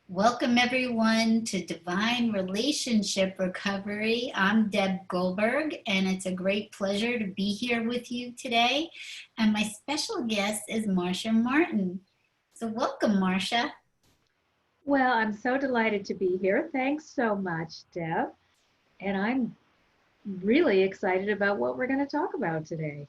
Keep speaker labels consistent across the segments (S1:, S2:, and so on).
S1: Welcome everyone to Divine Relationship Recovery. I'm Deb Goldberg, and it's a great pleasure to be here with you today. And my special guest is Marcia Martin. So welcome, Marcia.
S2: Well, I'm so delighted to be here. Thanks so much, Deb. And I'm really excited about what we're going to talk about today.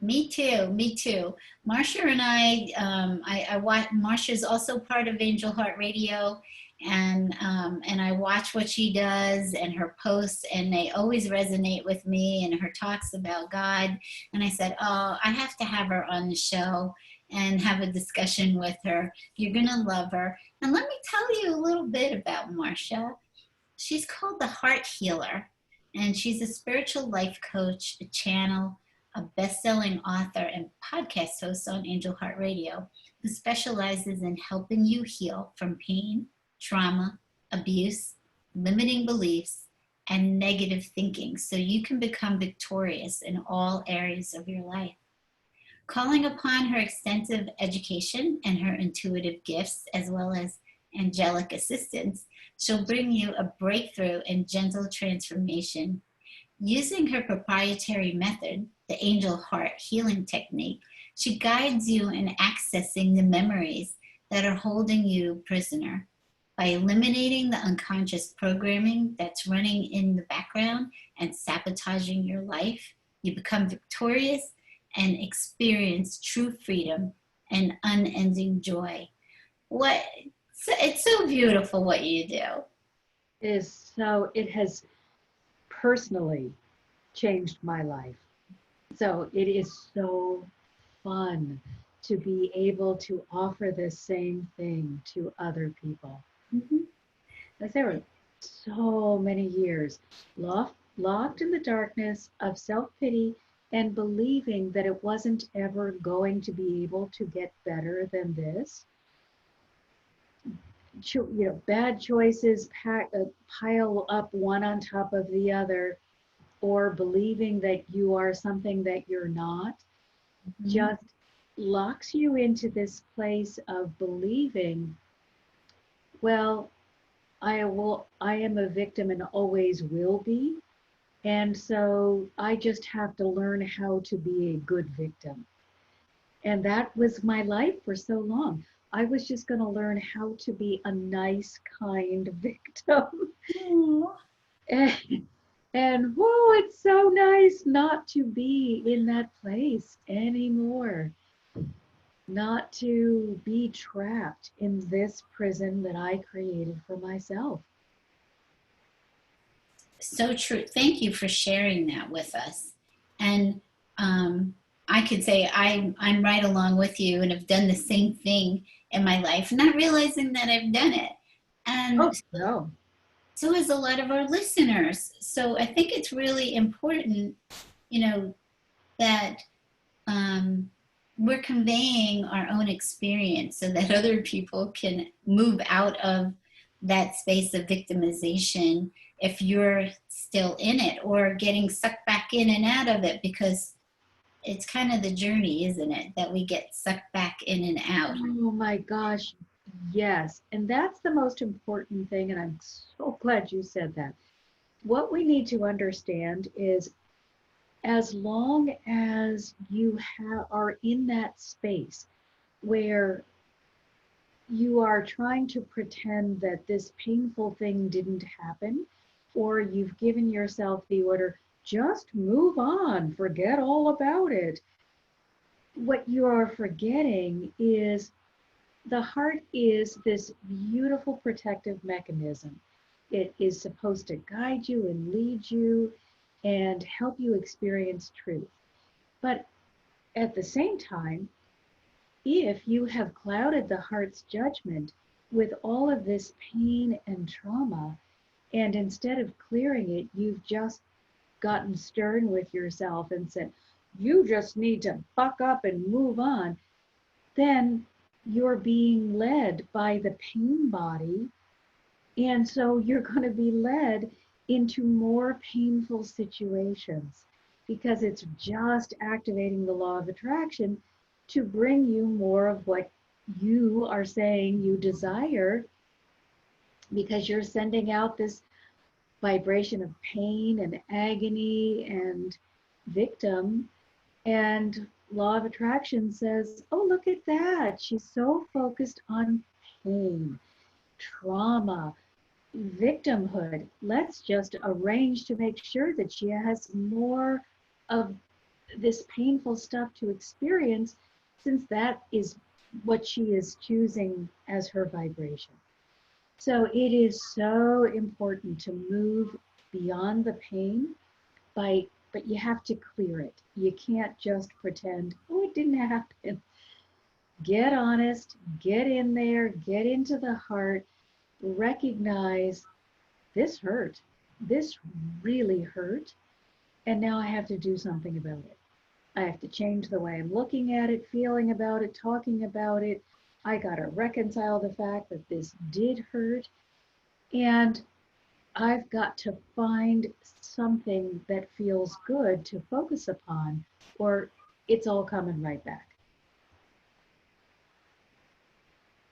S1: Me too. Me too. Marcia and I watch. Marcia's also part of Angel Heart Radio, and I watch what she does and her posts, and they always resonate with me. And her talks about God, and I said, oh, I have to have her on the show and have a discussion with her. You're gonna love her. And let me tell you a little bit about Marcia. She's called the Heart Healer, and she's a spiritual life coach, a channel, a best-selling author, and podcast host on Angel Heart Radio, who specializes in helping you heal from pain, trauma, abuse, limiting beliefs, and negative thinking so you can become victorious in all areas of your life. Calling upon her extensive education and her intuitive gifts, as well as angelic assistance, she'll bring you a breakthrough and gentle transformation. Using her proprietary method, the Angel Heart Healing Technique, she guides you in accessing the memories that are holding you prisoner. By eliminating the unconscious programming that's running in the background and sabotaging your life, you become victorious and experience true freedom and unending joy. It's so beautiful what you do.
S2: It has personally changed my life. So it is so fun to be able to offer the same thing to other people.
S1: Mm-hmm.
S2: As there were so many years locked in the darkness of self-pity and believing that it wasn't ever going to be able to get better than this. Bad choices pile up one on top of the other, or believing that you are something that you're not, just locks you into this place of believing, well, I am a victim and always will be. And so I just have to learn how to be a good victim. And that was my life for so long. I was just going to learn how to be a nice, kind victim. And whoa, it's so nice not to be in that place anymore. Not to be trapped in this prison that I created for myself.
S1: So true. Thank you for sharing that with us. And I could say I'm right along with you and have done the same thing in my life, not realizing that I've done it. And
S2: no.
S1: So is a lot of our listeners. So I think it's really important, that we're conveying our own experience so that other people can move out of that space of victimization if you're still in it, or getting sucked back in and out of it, because it's kind of the journey, isn't it, that we get sucked back in and out.
S2: Oh my gosh, yes. And that's the most important thing, and I'm so glad you said that. What we need to understand is, as long as you are in that space where you are trying to pretend that this painful thing didn't happen, or you've given yourself the order, just move on, forget all about it. What you are forgetting is the heart is this beautiful protective mechanism. It is supposed to guide you and lead you and help you experience truth. But at the same time, if you have clouded the heart's judgment with all of this pain and trauma, and instead of clearing it, you've just gotten stern with yourself and said, you just need to buck up and move on, then you're being led by the pain body. And so you're going to be led into more painful situations, because it's just activating the law of attraction to bring you more of what you are saying you desire because you're sending out this vibration of pain and agony and victim. And law of attraction says, oh, look at that. She's so focused on pain, trauma, victimhood. Let's just arrange to make sure that she has more of this painful stuff to experience, since that is what she is choosing as her vibration. So it is so important to move beyond the pain but you have to clear it. You can't just pretend, oh, it didn't happen. Get honest, get in there, get into the heart, recognize this hurt. This really hurt. And now I have to do something about it. I have to change the way I'm looking at it, feeling about it, talking about it. I got to reconcile the fact that this did hurt. And I've got to find something that feels good to focus upon, or it's all coming right back.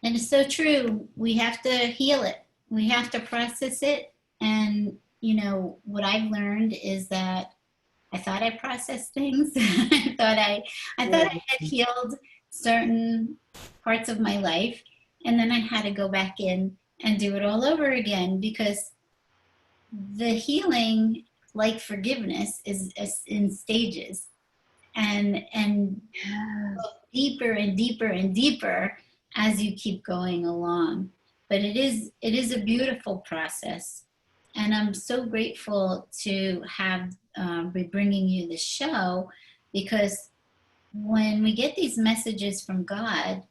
S1: And it's so true. We have to heal it. We have to process it. And, you know, what I've learned is that I thought I processed things. I thought I had healed certain parts of my life. And then I had to go back in and do it all over again, because the healing, like forgiveness, is in stages, and
S2: Yes.
S1: deeper and deeper and deeper as you keep going along. But it is a beautiful process, and I'm so grateful to have be bringing you the show, because when we get these messages from God,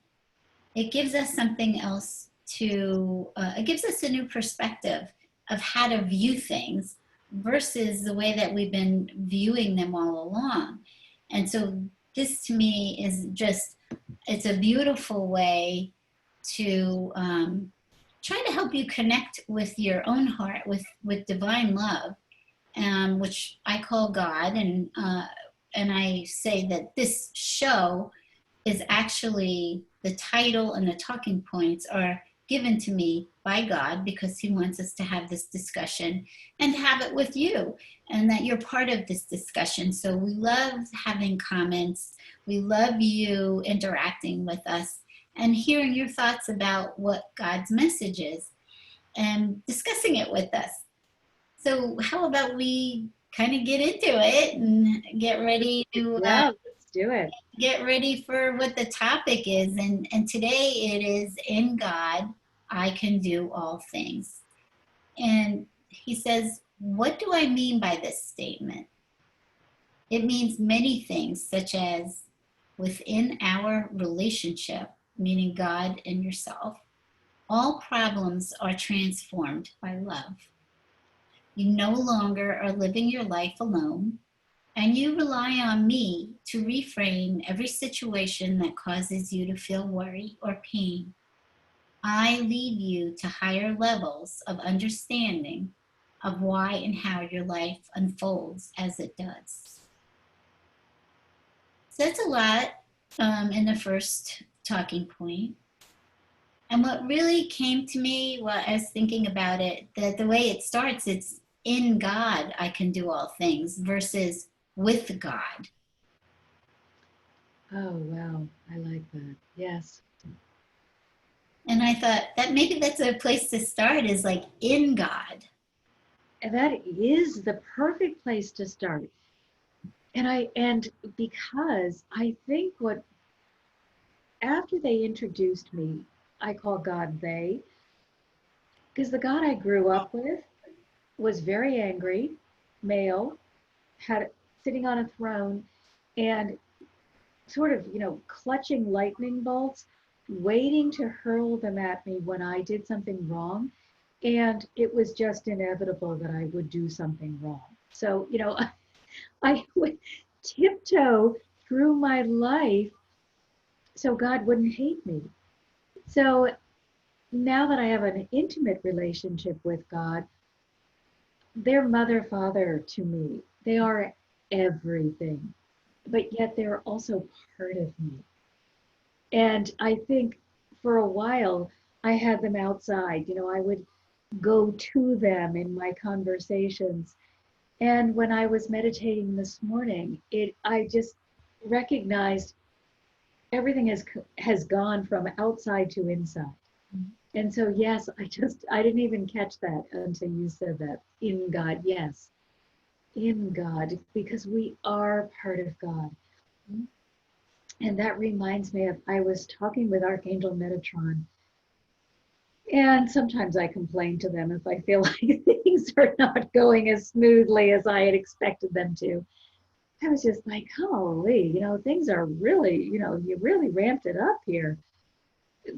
S1: it gives us something else to, it gives us a new perspective of how to view things versus the way that we've been viewing them all along. And so this to me is just, it's a beautiful way to try to help you connect with your own heart, with divine love, which I call God. And I say that this show is actually, the title and the talking points are given to me by God, because he wants us to have this discussion and have it with you, and that you're part of this discussion. So we love having comments. We love you interacting with us and hearing your thoughts about what God's message is and discussing it with us. So how about we kind of get into it and get ready to
S2: Yeah, let's do it.
S1: get ready for what the topic is. And today it is, in God I can do all things. And he says, what do I mean by this statement? It means many things, such as within our relationship, meaning God and yourself, all problems are transformed by love. You no longer are living your life alone, and you rely on me to reframe every situation that causes you to feel worry or pain. I lead you to higher levels of understanding of why and how your life unfolds as it does. So that's a lot in the first talking point. And what really came to me while I was thinking about it, that the way it starts, it's in God I can do all things versus with God.
S2: Oh, wow. I like that. Yes.
S1: And I thought that maybe that's a place to start, is like in God.
S2: And that is the perfect place to start. And because I think what, after they introduced me, I call God they, because the God I grew up with was very angry, male, had sitting on a throne, and sort of, clutching lightning bolts, waiting to hurl them at me when I did something wrong. And it was just inevitable that I would do something wrong. So, I would tiptoe through my life so God wouldn't hate me. So now that I have an intimate relationship with God, they're mother, father to me. They are everything, but yet they're also part of me. And I think for a while I had them outside. I would go to them in my conversations. And when I was meditating this morning, I just recognized everything has gone from outside to inside. And so yes, I didn't even catch that until you said that. In God, yes. In God, because we are part of God. And that reminds me of, I was talking with Archangel Metatron, and sometimes I complain to them if I feel like things are not going as smoothly as I had expected them to. I was just like, holy, things are really, you really ramped it up here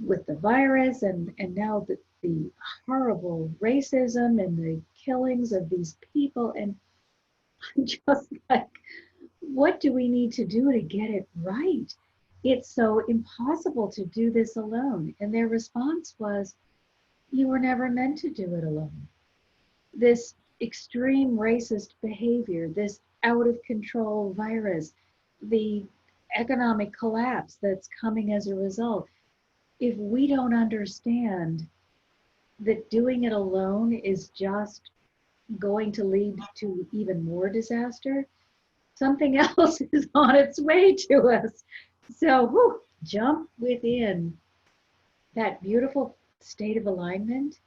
S2: with the virus and now the horrible racism and the killings of these people. And I'm just like, what do we need to do to get it right? It's so impossible to do this alone. And their response was, you were never meant to do it alone. This extreme racist behavior, this out of control virus, the economic collapse that's coming as a result. If we don't understand that doing it alone is just going to lead to even more disaster, something else is on its way to us. So jump within that beautiful state of alignment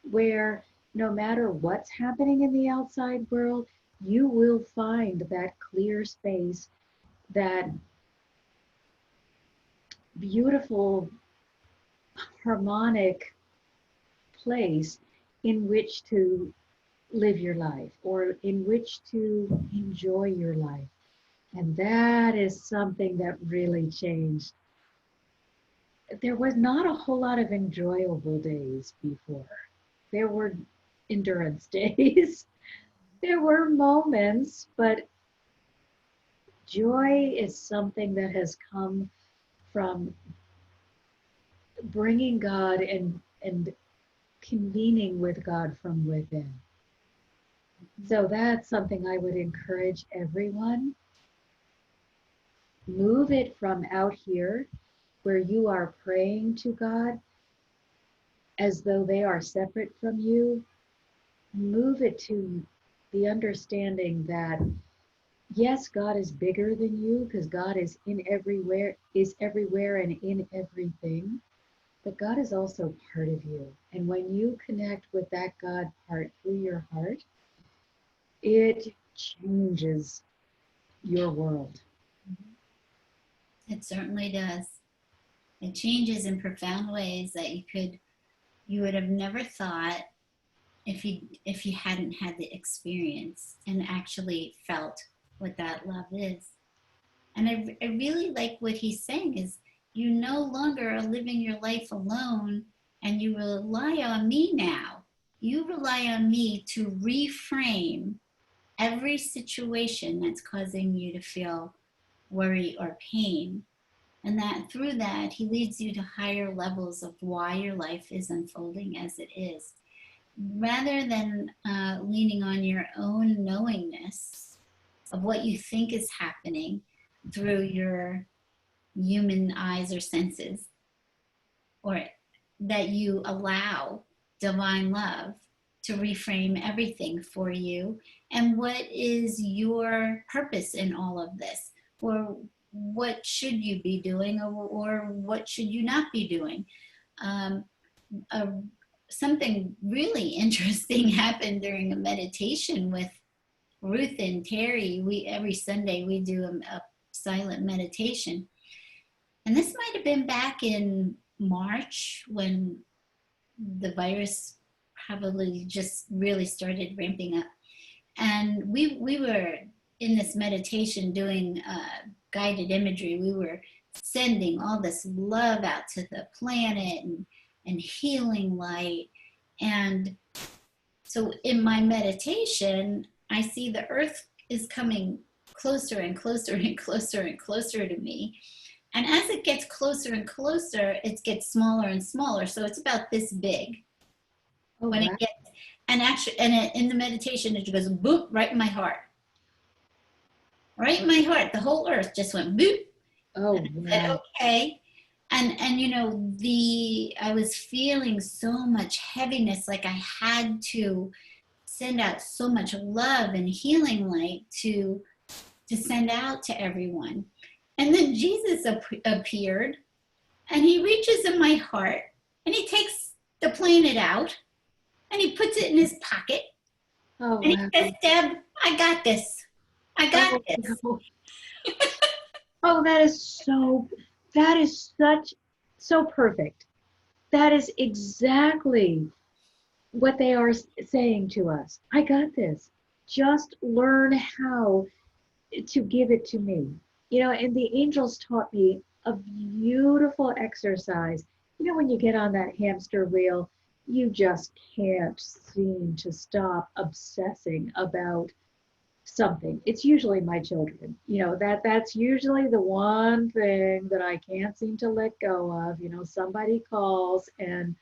S2: where no matter what's happening in the outside world, you will find that clear space, that beautiful harmonic place in which to live your life or in which to enjoy your life. And that is something that really changed. There was not a whole lot of enjoyable days before. There were endurance days. There were moments, but joy is something that has come from bringing God and convening with God from within. So that's something I would encourage everyone. Move it from out here where you are praying to God as though they are separate from you. Move it to the understanding that yes, God is bigger than you because God is everywhere and in everything. But God is also part of you. And when you connect with that God part through your heart, it changes your world.
S1: It certainly does. It changes in profound ways that you would have never thought if you hadn't had the experience and actually felt what that love is. And I really like what he's saying is you no longer are living your life alone and you rely on me now. You rely on me to reframe every situation that's causing you to feel worry or pain. And that through that, he leads you to higher levels of why your life is unfolding as it is. Rather than leaning on your own knowingness of what you think is happening through your human eyes or senses, or that you allow divine love to reframe everything for you. And what is your purpose in all of this? Or what should you be doing, or what should you not be doing? Um, Something really interesting happened during a meditation with Ruth and Terry. Every Sunday we do a silent meditation. And this might have been back in March when the virus probably just really started ramping up. And we were in this meditation doing guided imagery. We were sending all this love out to the planet and healing light. And so in my meditation, I see the earth is coming closer and closer and closer and closer to me. And as it gets closer and closer, it gets smaller and smaller. So it's about this big.
S2: Oh,
S1: When
S2: wow.
S1: it gets, and actually, in the meditation, it goes boop right in my heart. Right in my heart, the whole earth just went boop.
S2: Oh,
S1: And I said,
S2: wow.
S1: okay. And you know, I was feeling so much heaviness, like I had to send out so much love and healing light to send out to everyone. And then Jesus appeared, and he reaches in my heart, and he takes the planet out, and he puts it in his pocket,
S2: Oh,
S1: and he
S2: wow.
S1: says, Deb, I got this. I got
S2: Oh,
S1: this.
S2: no. Oh, that is so perfect. That is exactly what they are saying to us. I got this. Just learn how to give it to me. You know, and the angels taught me a beautiful exercise. You know, when you get on that hamster wheel, you just can't seem to stop obsessing about something. It's usually my children. You know, that's usually the one thing that I can't seem to let go of. You know, somebody calls and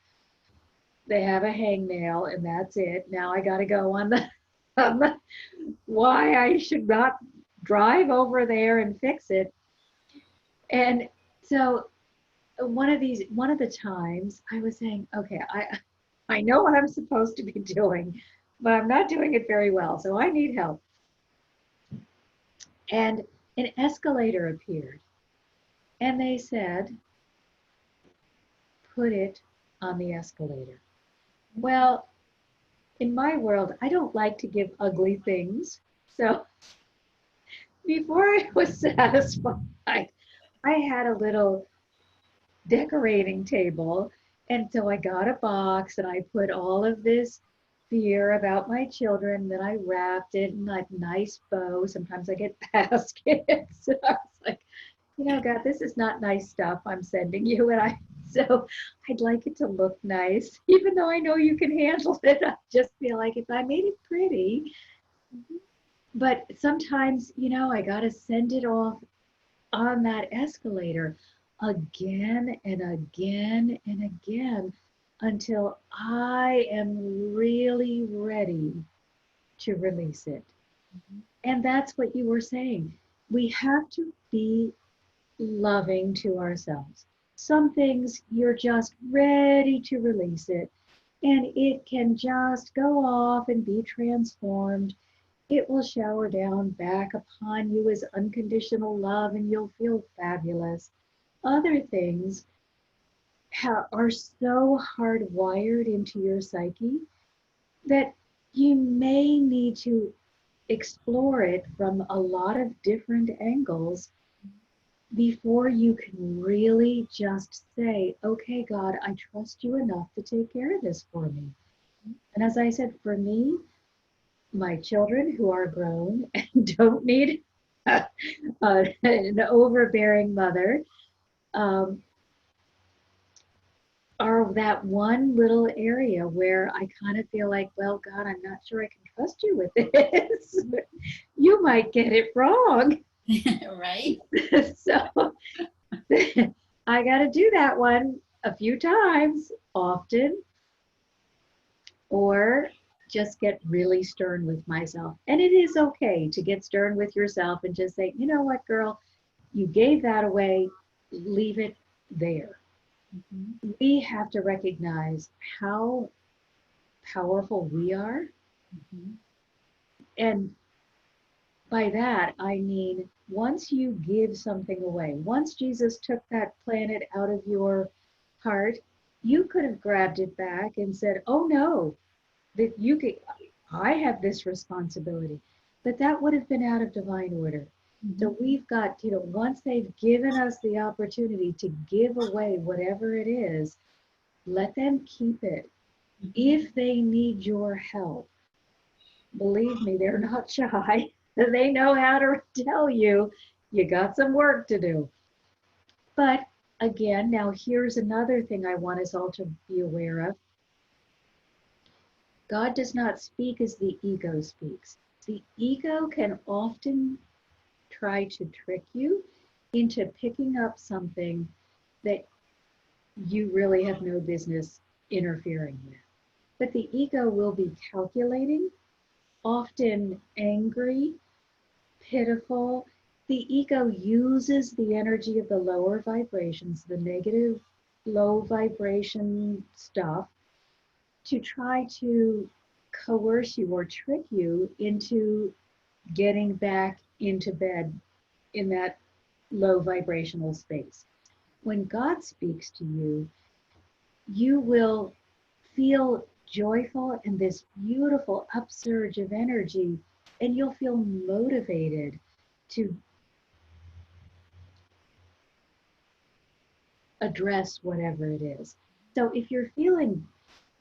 S2: they have a hangnail and that's it. Now I got to go on on the why I should not drive over there and fix it. And so one of the times I was saying, okay, I know what I'm supposed to be doing, but I'm not doing it very well. So I need help. And an escalator appeared and they said, put it on the escalator. Well, in my world, I don't like to give ugly things. So before I was satisfied, I had a little decorating table. And so I got a box and I put all of this fear about my children. Then I wrapped it in like nice bow. Sometimes I get baskets. I was like, you know, God, this is not nice stuff I'm sending you. So I'd like it to look nice, even though I know you can handle it. I just feel like if I made it pretty, but sometimes, you know, I got to send it off on that escalator again and again and again until I am really ready to release it. And that's what you were saying. We have to be loving to ourselves. Some things you're just ready to release it, and it can just go off and be transformed. It will shower down back upon you as unconditional love, and you'll feel fabulous. Other things are so hardwired into your psyche that you may need to explore it from a lot of different angles before you can really just say, okay, God, I trust you enough to take care of this for me. And as I said, for me, my children who are grown and don't need an overbearing mother um, are that one little area where I kind of feel like, well, God, I'm not sure I can trust you with this. You might get it wrong.
S1: Right?
S2: So I got to do that one a few times, often, or just get really stern with myself. And it is okay to get stern with yourself and just say, you know what, girl, you gave that away, leave it there.
S1: Mm-hmm.
S2: We have to recognize how powerful we are.
S1: Mm-hmm.
S2: And by that, I mean, once you give something away, once Jesus took that planet out of your heart, you could have grabbed it back and said, oh no, that you could, I have this responsibility. But that would have been out of divine order.
S1: Mm-hmm.
S2: So we've got, you know, once they've given us the opportunity to give away whatever it is, let them keep it.
S1: Mm-hmm.
S2: If they need your help, believe me, they're not shy. They know how to tell you, you got some work to do. But again, now here's another thing I want us all to be aware of. God does not speak as the ego speaks. The ego can often try to trick you into picking up something that you really have no business interfering with. But the ego will be calculating, often angry, pitiful, the ego uses the energy of the lower vibrations, the negative low vibration stuff, to try to coerce you or trick you into getting back into bed in that low vibrational space. When God speaks to you, you will feel joyful and this beautiful upsurge of energy, and you'll feel motivated to address whatever it is. So if you're feeling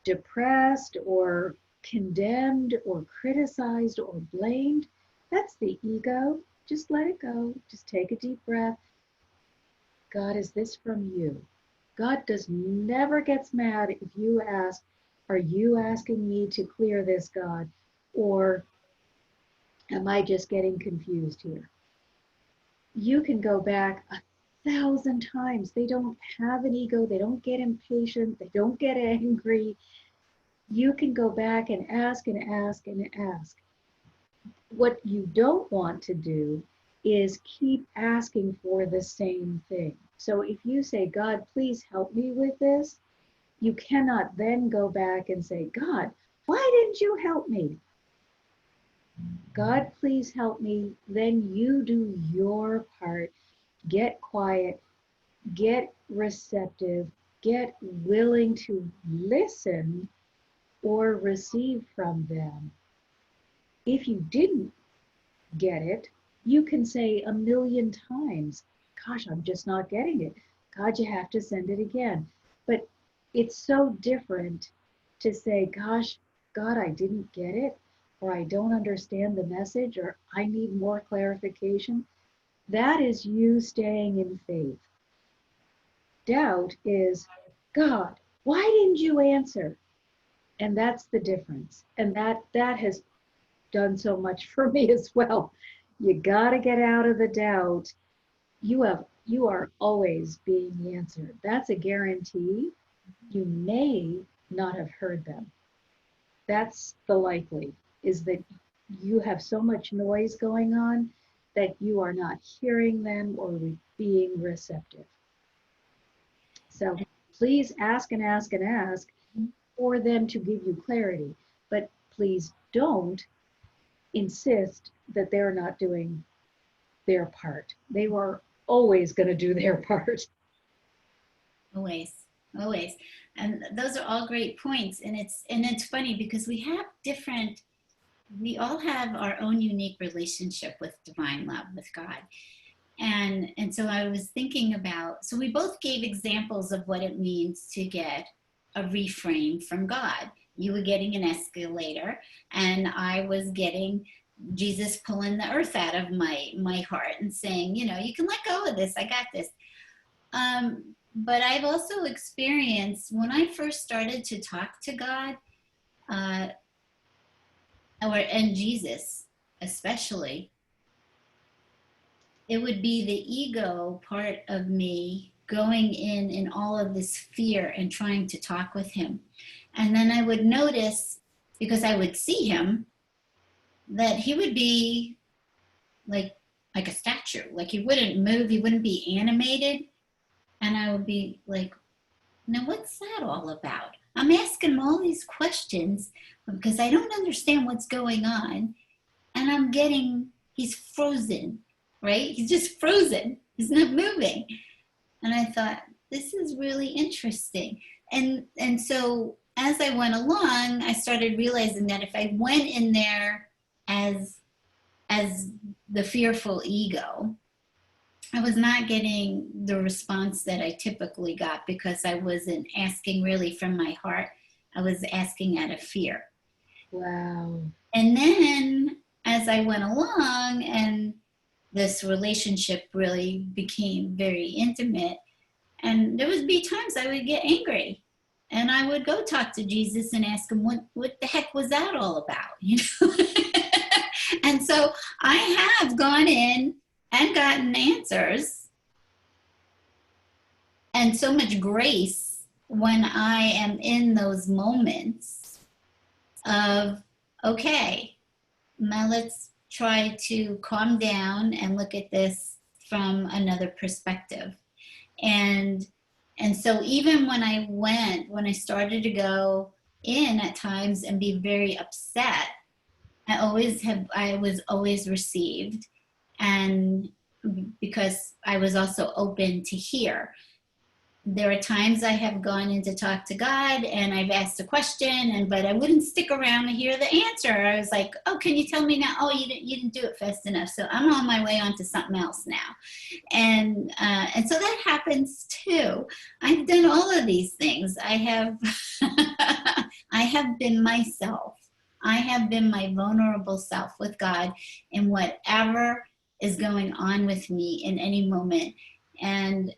S2: depressed or condemned or criticized or blamed, that's the ego. Just let it go. Just take a deep breath. God, is this from you? God never gets mad if you ask, are you asking me to clear this, God? Or am I just getting confused here? You can go back 1,000 times. They don't have an ego. They don't get impatient. They don't get angry. You can go back and ask and ask and ask. What you don't want to do is keep asking for the same thing. So if you say, God, please help me with this, you cannot then go back and say, God, why didn't you help me? God, please help me. Then you do your part. Get quiet, get receptive, get willing to listen or receive from them. If you didn't get it, you can say 1,000,000 times, gosh, I'm just not getting it. God, you have to send it again. But it's so different to say, gosh, God, I didn't get it, or I don't understand the message, or I need more clarification. That is you staying in faith. Doubt is, God, why didn't you answer? And that's the difference. And that has done so much for me as well. You got to get out of the doubt. You are always being answered. That's a guarantee. You may not have heard them. That's the likely, is that you have so much noise going on that you are not hearing them or being receptive. So please ask and ask and ask for them to give you clarity, but please don't insist that they're not doing their part. They were always going to do their part.
S1: Always, always. And those are all great points. And it's funny because we all have our own unique relationship with divine love, with God. And so I was thinking about, so we both gave examples of what it means to get a reframe from God. You were getting an escalator, and I was getting Jesus pulling the earth out of my heart and saying, you can let go of this. I got this. But I've also experienced when I first started to talk to God, and Jesus especially, it would be the ego part of me going in all of this fear and trying to talk with him. And then I would notice, because I would see him, that he would be like a statue. Like he wouldn't move, he wouldn't be animated. And I would be like, now what's that all about? I'm asking him all these questions because I don't understand what's going on. And he's frozen, right? He's just frozen. He's not moving. And I thought, this is really interesting. And so as I went along, I started realizing that if I went in there as the fearful ego, I was not getting the response that I typically got because I wasn't asking really from my heart. I was asking out of fear.
S2: Wow.
S1: And then as I went along and this relationship really became very intimate, and there would be times I would get angry. And I would go talk to Jesus and ask him, what the heck was that all about? And so I have gone in and gotten answers and so much grace when I am in those moments of, okay, now let's try to calm down and look at this from another perspective. And so even when I started to go in at times and be very upset, I was always received, and because I was also open to hear. There are times I have gone in to talk to God and I've asked a question, but I wouldn't stick around to hear the answer. I was like, oh, can you tell me now? Oh, you didn't do it fast enough. So I'm on my way on to something else now. And so that happens too. I've done all of these things. I have, I have been myself. I have been my vulnerable self with God in whatever is going on with me in any moment. And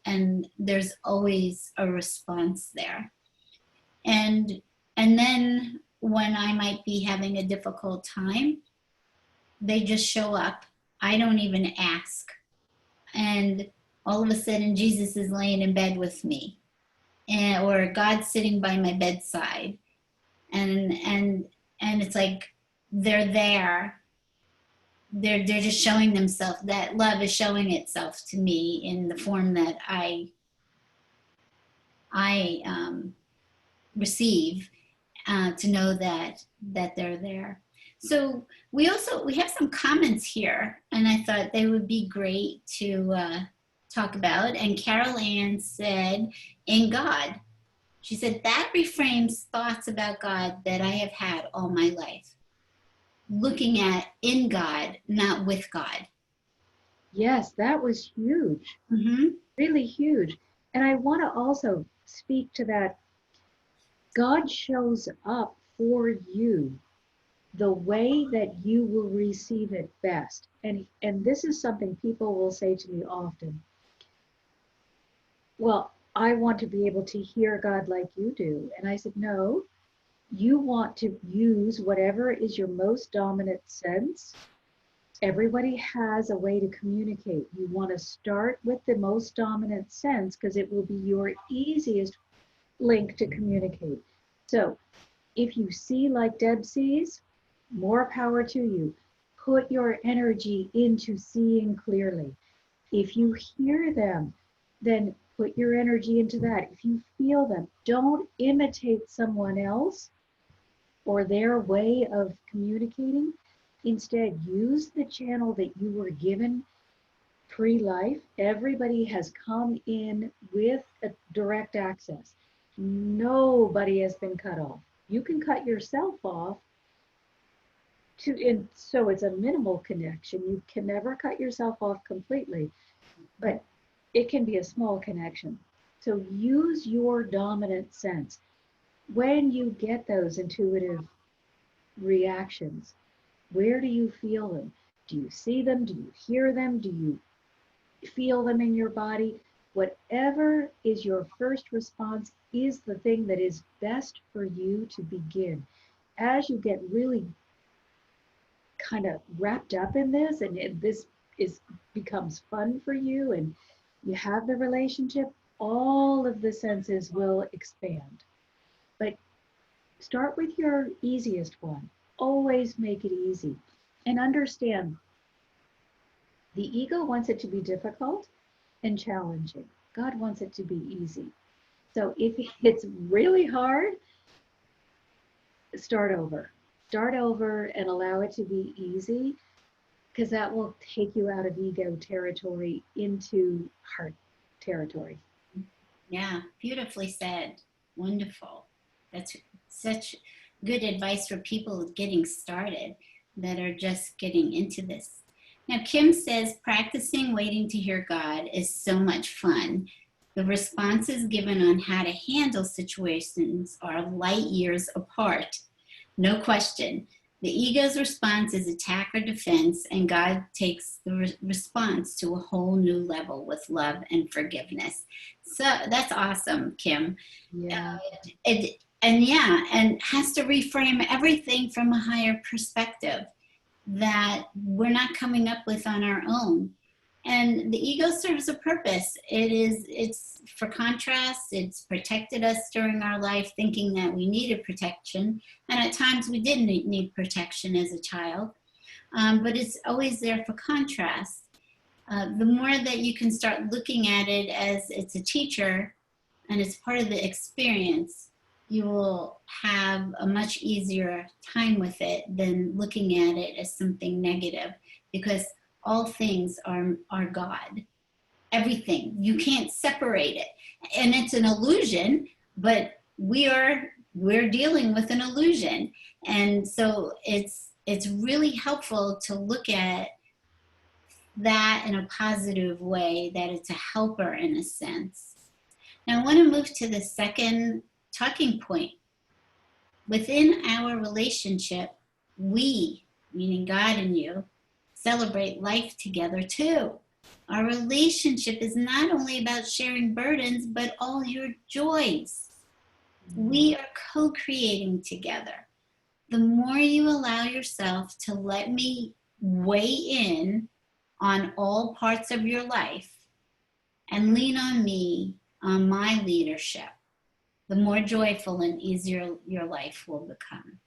S1: there's always a response there. And then when I might be having a difficult time, they just show up. I don't even ask. And all of a sudden Jesus is laying in bed with me, or God's sitting by my bedside. And it's like they're there. They're just showing themselves. That love is showing itself to me in the form that I receive, to know that they're there. So we have some comments here, and I thought they would be great to talk about. And Carol Ann said, "In God." She said, "That reframes thoughts about God that I have had all my life. Looking at in God, not with God."
S2: Yes, that was huge,
S1: Mm-hmm.
S2: really huge. And I want to also speak to that. God shows up for you the way that you will receive it best. And this is something people will say to me often. Well, I want to be able to hear God like you do. And I said, no, you want to use whatever is your most dominant sense. Everybody has a way to communicate. You want to start with the most dominant sense because it will be your easiest link to communicate. So if you see like Deb sees, more power to you. Put your energy into seeing clearly. If you hear them, then put your energy into that. If you feel them, don't imitate someone else or their way of communicating. Instead, use the channel that you were given pre-life. Everybody has come in with a direct access. Nobody has been cut off. You can cut yourself off and so it's a minimal connection. You can never cut yourself off completely, but it can be a small connection. So use your dominant sense. When you get those intuitive reactions, where do you feel them? Do you see them? Do you hear them? Do you feel them in your body? Whatever is your first response is the thing that is best for you to begin. As you get really kind of wrapped up in this, and this becomes fun for you, and you have the relationship, all of the senses will expand. But start with your easiest one. Always make it easy. And understand, the ego wants it to be difficult and challenging. God wants it to be easy. So if it's really hard, start over. Start over and allow it to be easy, because that will take you out of ego territory into heart territory.
S1: Yeah, beautifully said. Wonderful. That's such good advice for people getting started that are just getting into this. Now, Kim says, practicing waiting to hear God is so much fun. The responses given on how to handle situations are light years apart. No question. The ego's response is attack or defense, and God takes the response to a whole new level with love and forgiveness. So that's awesome, Kim.
S2: Yeah.
S1: And has to reframe everything from a higher perspective that we're not coming up with on our own. And the ego serves a purpose. It's for contrast. It's protected us during our life, thinking that we needed protection. And at times we didn't need protection as a child. but it's always there for contrast. The more that you can start looking at it as it's a teacher and it's part of the experience, you will have a much easier time with it than looking at it as something negative, because all things are God. Everything. You can't separate it. And it's an illusion, but we're dealing with an illusion. And so it's really helpful to look at that in a positive way, that it's a helper in a sense. Now I want to move to the second talking point. Within our relationship, we, meaning God and you, celebrate life together too. Our relationship is not only about sharing burdens, but all your joys. We are co-creating together. The more you allow yourself to let me weigh in on all parts of your life and lean on me, on my leadership, the more joyful and easier your life will become.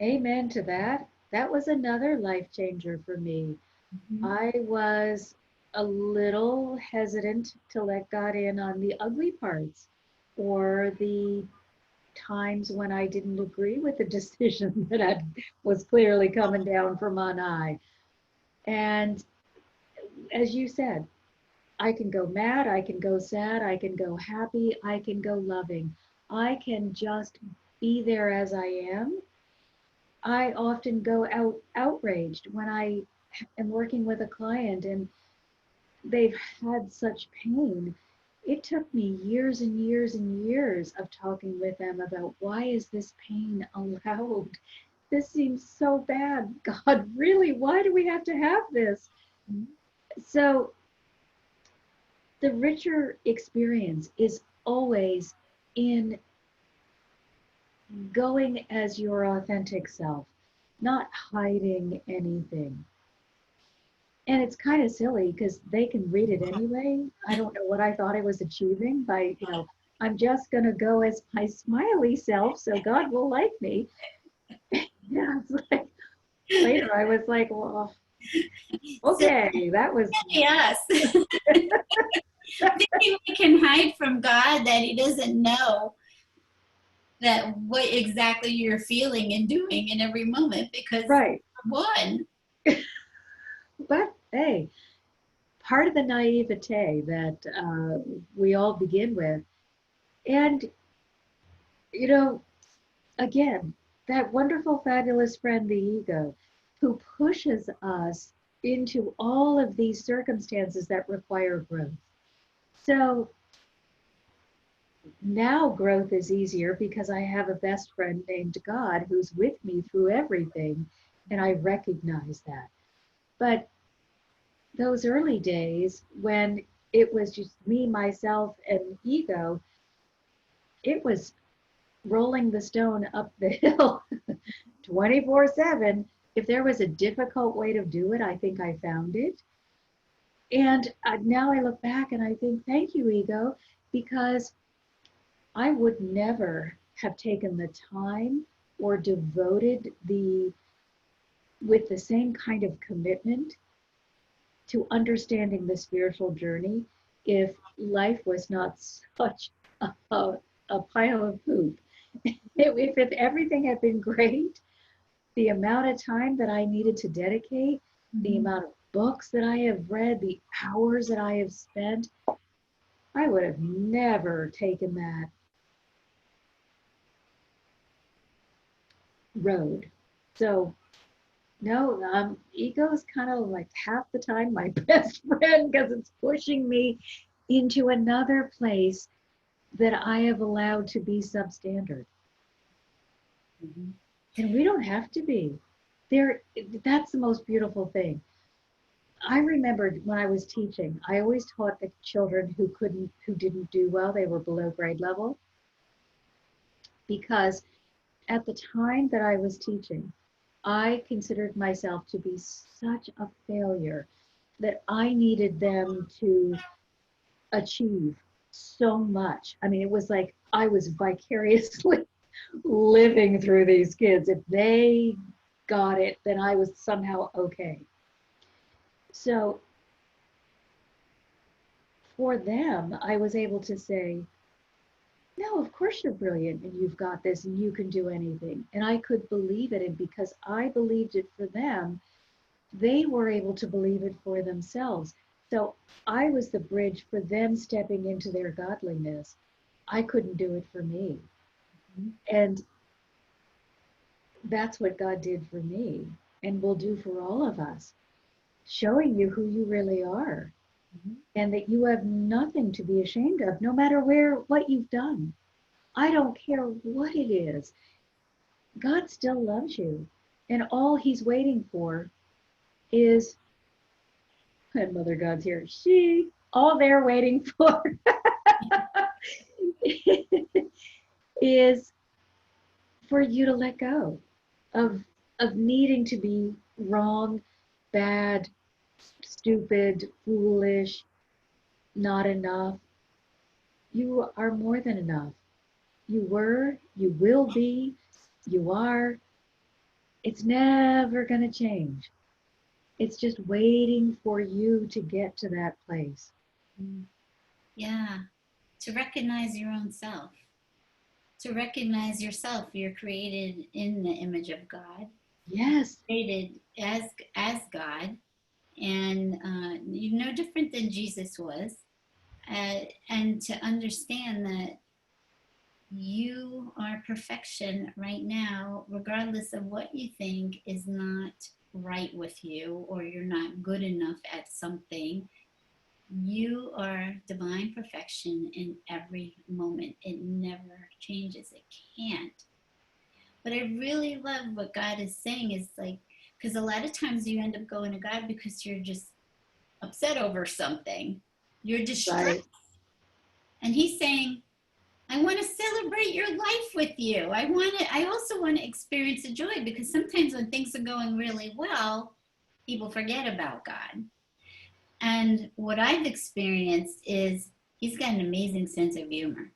S2: Amen to that. That was another life changer for me.
S1: Mm-hmm.
S2: I was a little hesitant to let God in on the ugly parts or the times when I didn't agree with the decision that was clearly coming down from on high. And as you said, I can go mad, I can go sad, I can go happy, I can go loving. I can just be there as I am. I often go outraged when I am working with a client and they've had such pain. It took me years and years and years of talking with them about, why is this pain allowed? This seems so bad. God, really, why do we have to have this? So the richer experience is always in going as your authentic self, not hiding anything. And it's kind of silly because they can read it anyway. I don't know what I thought I was achieving by, I'm just going to go as my smiley self so God will like me. Yeah, it's like later I was like, well, okay, that was.
S1: Yes. Thinking we can hide from God, that He doesn't know that what exactly you're feeling and doing in every moment, because
S2: Right.
S1: one.
S2: But hey, part of the naivete that we all begin with. And, you know, again, that wonderful, fabulous friend, the ego, who pushes us into all of these circumstances that require growth. So now growth is easier because I have a best friend named God who's with me through everything, and I recognize that. But those early days when it was just me, myself, and ego, it was rolling the stone up the hill 24/7. If there was a difficult way to do it, I think I found it. And now I look back and I think, thank you, ego, because I would never have taken the time or devoted with the same kind of commitment to understanding the spiritual journey if life was not such a pile of poop. If everything had been great, the amount of time that I needed to dedicate, the amount of books that I have read, the hours that I have spent, I would have never taken that road. So no, ego is kind of like half the time my best friend because it's pushing me into another place that I have allowed to be substandard.
S1: Mm-hmm.
S2: And we don't have to be. That's the most beautiful thing. I remembered when I was teaching, I always taught the children who didn't do well, they were below grade level, because at the time that I was teaching, I considered myself to be such a failure that I needed them to achieve so much. I mean, it was like I was vicariously living through these kids. If they got it, then I was somehow okay. So for them, I was able to say, no, of course you're brilliant and you've got this and you can do anything. And I could believe it. And because I believed it for them, they were able to believe it for themselves. So I was the bridge for them stepping into their godliness. I couldn't do it for me. And that's what God did for me and will do for all of us, showing you who you really are. And that you have nothing to be ashamed of, no matter what you've done. I don't care what it is. God still loves you. And all he's waiting for is, and Mother God's here, all they're waiting for is for you to let go of needing to be wrong, bad, stupid, foolish, not enough. You are more than enough. You were, you will be, you are. It's never going to change. It's just waiting for you to get to that place.
S1: Yeah, to recognize your own self. To recognize yourself, you're created in the image of God.
S2: Yes.
S1: Created as God, and you're no different than Jesus was. And to understand that you are perfection right now, regardless of what you think is not right with you or you're not good enough at something. You are divine perfection in every moment. It never changes. It can't. But I really love what God is saying is like, because a lot of times you end up going to God because you're just upset over something. You're distressed.
S2: Right.
S1: And he's saying, I want to celebrate your life with you. I also want to experience the joy, because sometimes when things are going really well, people forget about God. And what I've experienced is he's got an amazing sense of humor.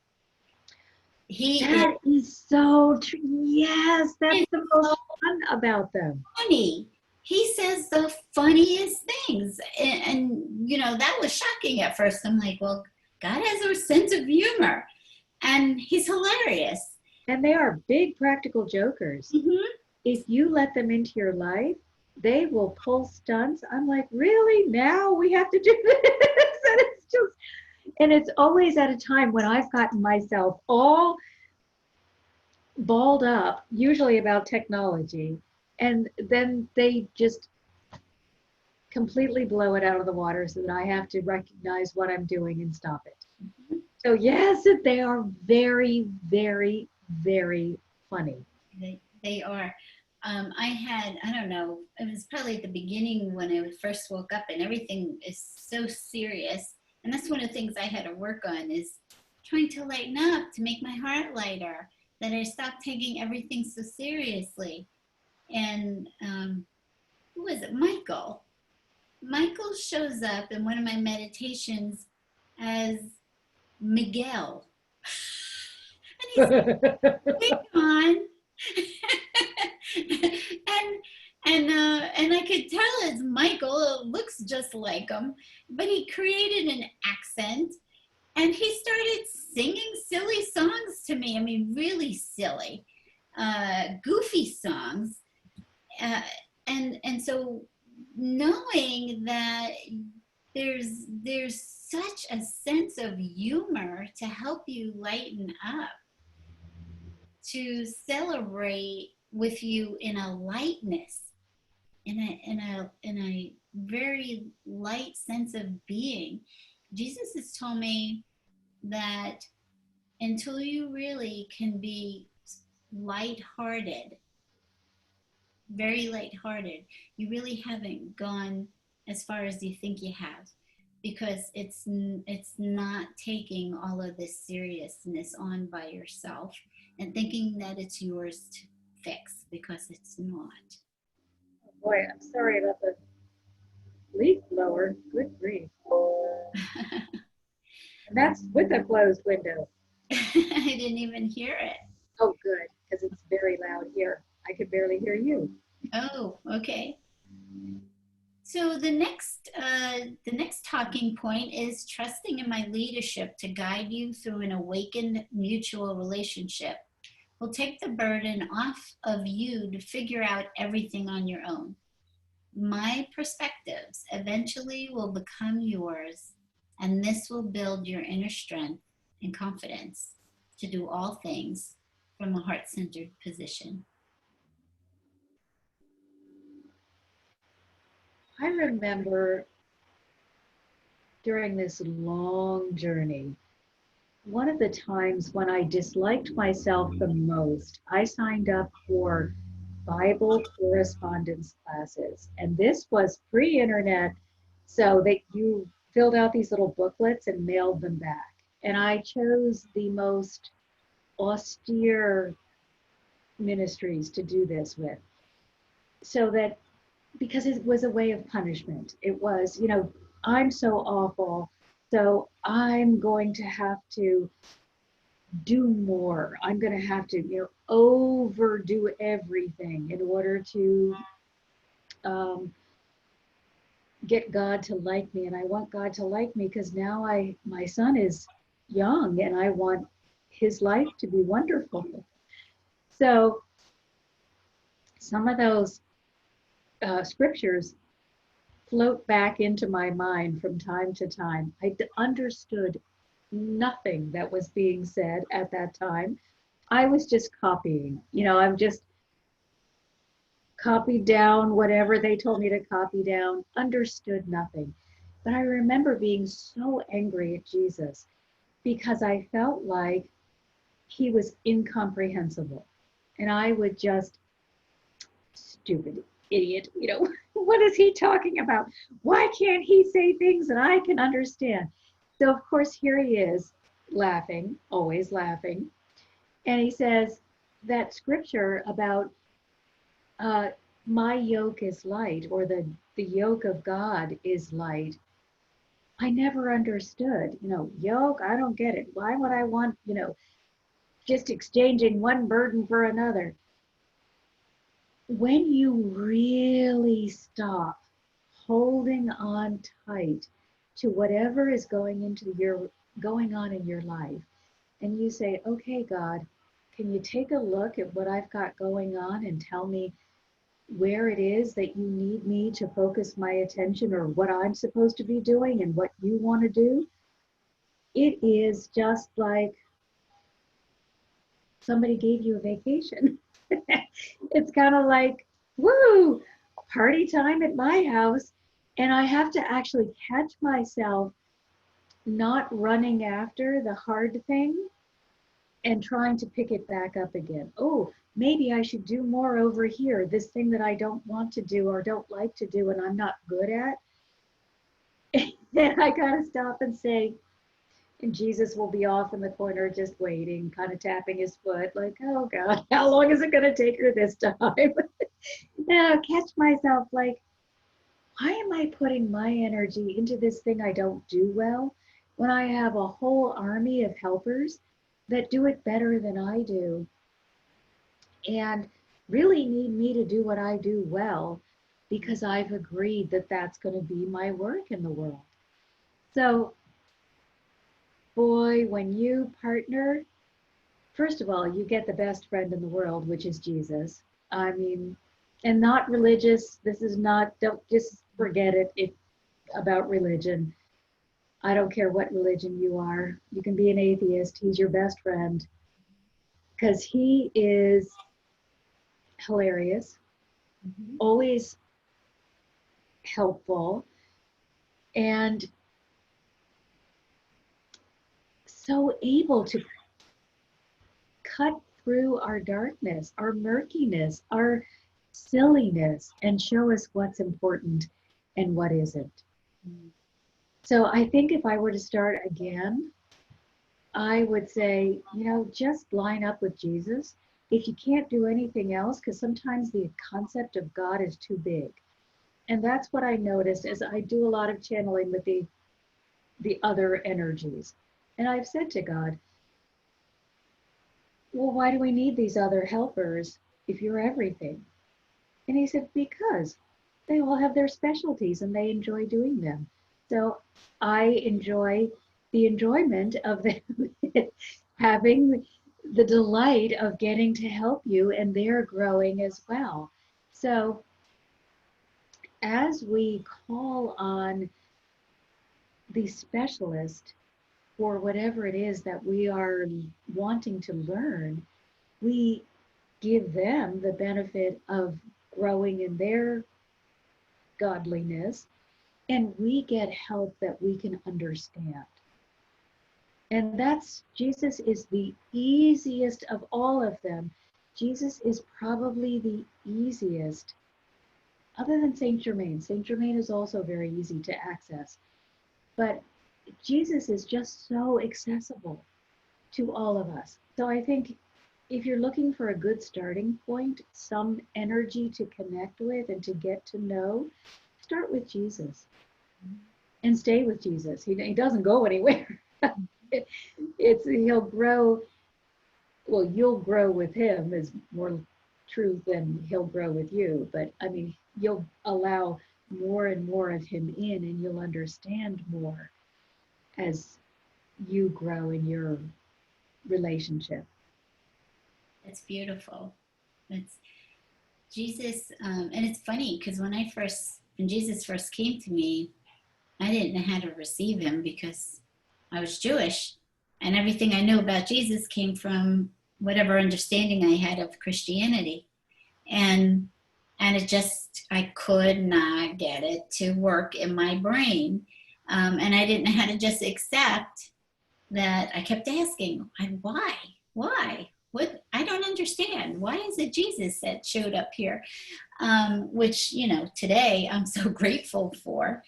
S2: That is so true. Yes, that's
S1: Is
S2: the most fun about them.
S1: funny. He says the funniest things. And, you know, that was shocking at first. I'm like, well, God has a sense of humor. And he's hilarious.
S2: And they are big practical jokers.
S1: Mm-hmm.
S2: If you let them into your life, they will pull stunts. I'm like, really? Now we have to do this? And it's always at a time when I've gotten myself all balled up, usually about technology, and then they just completely blow it out of the water so that I have to recognize what I'm doing and stop it. Mm-hmm. So yes, they are very, very, very funny.
S1: They are. I don't know, it was probably at the beginning when I first woke up and everything is so serious. And that's one of the things I had to work on, is trying to lighten up, to make my heart lighter, that I stopped taking everything so seriously. And who was it? Michael. Michael shows up in one of my meditations as Miguel. And he's like, come on. and I could tell it's Michael. It looks just like him, but he created an accent, and he started singing silly songs to me. I mean, really silly, goofy songs, and so knowing that there's such a sense of humor to help you lighten up, to celebrate with you in a lightness, in a very light sense of being. Jesus has told me that until you really can be lighthearted, very lighthearted, you really haven't gone as far as you think you have, because it's not taking all of this seriousness on by yourself and thinking that it's yours to fix, because it's not.
S2: Boy, I'm sorry about the leaf blower. Good grief. And that's with a closed window.
S1: I didn't even hear it.
S2: Oh, good, because it's very loud here. I could barely hear you.
S1: Oh, okay. So the next talking point is trusting in my leadership to guide you through an awakened mutual relationship. Will take the burden off of you to figure out everything on your own. My perspectives eventually will become yours, and this will build your inner strength and confidence to do all things from a heart centered position.
S2: I remember during this long journey, one of the times when I disliked myself the most, I signed up for Bible correspondence classes. And this was pre-internet, so that you filled out these little booklets and mailed them back. And I chose the most austere ministries to do this with. So that because it was a way of punishment. It was, I'm so awful, so I'm going to have to do more. I'm going to have to, overdo everything in order to um, get God to like me. And I want God to like me because now my son is young and I want his life to be wonderful. So some of those scriptures float back into my mind from time to time. I understood nothing that was being said at that time. I was just copying. I'm just copied down whatever they told me to copy down, understood nothing. But I remember being so angry at Jesus because I felt like he was incomprehensible. And I would just, stupid idiot, what is he talking about? Why can't he say things that I can understand? So, of course, here he is laughing, always laughing. And he says that scripture about uh, my yoke is light, or the yoke of God is light. I never understood, yoke, I don't get it. Why would I want, just exchanging one burden for another? When you really stop holding on tight to whatever is going on in your life, and you say, okay, God, can you take a look at what I've got going on and tell me where it is that you need me to focus my attention, or what I'm supposed to be doing and what you want to do? It is just like somebody gave you a vacation. It's kind of like, woo, party time at my house. And I have to actually catch myself not running after the hard thing and trying to pick it back up again. Oh, maybe I should do more over here, this thing that I don't want to do or don't like to do and I'm not good at. Then I got to stop and say, and Jesus will be off in the corner just waiting, kind of tapping his foot, like, oh God, how long is it going to take her this time? Now, catch myself like, why am I putting my energy into this thing I don't do well when I have a whole army of helpers that do it better than I do and really need me to do what I do well because I've agreed that that's going to be my work in the world. So, boy, when you partner, first of all, you get the best friend in the world, which is Jesus. I mean, and not religious. This is not, don't just forget it about religion. I don't care what religion you are. You can be an atheist. He's your best friend because he is hilarious, always helpful, and so able to cut through our darkness, our murkiness, our silliness, and show us what's important and what isn't. So I think if I were to start again, I would say, just line up with Jesus. If you can't do anything else, because sometimes the concept of God is too big. And that's what I noticed as I do a lot of channeling with the other energies. And I've said to God, well, why do we need these other helpers if you're everything? And he said, because they all have their specialties and they enjoy doing them. So I enjoy the enjoyment of them having the delight of getting to help you, and they're growing as well. So as we call on the specialist for whatever it is that we are wanting to learn, we give them the benefit of growing in their godliness, and we get help that we can understand. And that's, Jesus is the easiest of all of them. Jesus is probably the easiest, other than Saint Germain. Saint Germain is also very easy to access. But Jesus is just so accessible to all of us. So I think if you're looking for a good starting point, some energy to connect with and to get to know, start with Jesus and stay with Jesus. He doesn't go anywhere. He'll grow. Well, you'll grow with him is more true than he'll grow with you. But I mean, you'll allow more and more of him in, and you'll understand more as you grow in your relationship.
S1: It's beautiful. It's Jesus, and it's funny because when Jesus first came to me, I didn't know how to receive him because I was Jewish, and everything I knew about Jesus came from whatever understanding I had of Christianity, and it just, I could not get it to work in my brain, and I didn't know how to just accept that. I kept asking, why? What? I don't understand. Why is it Jesus that showed up here? Which, today I'm so grateful for.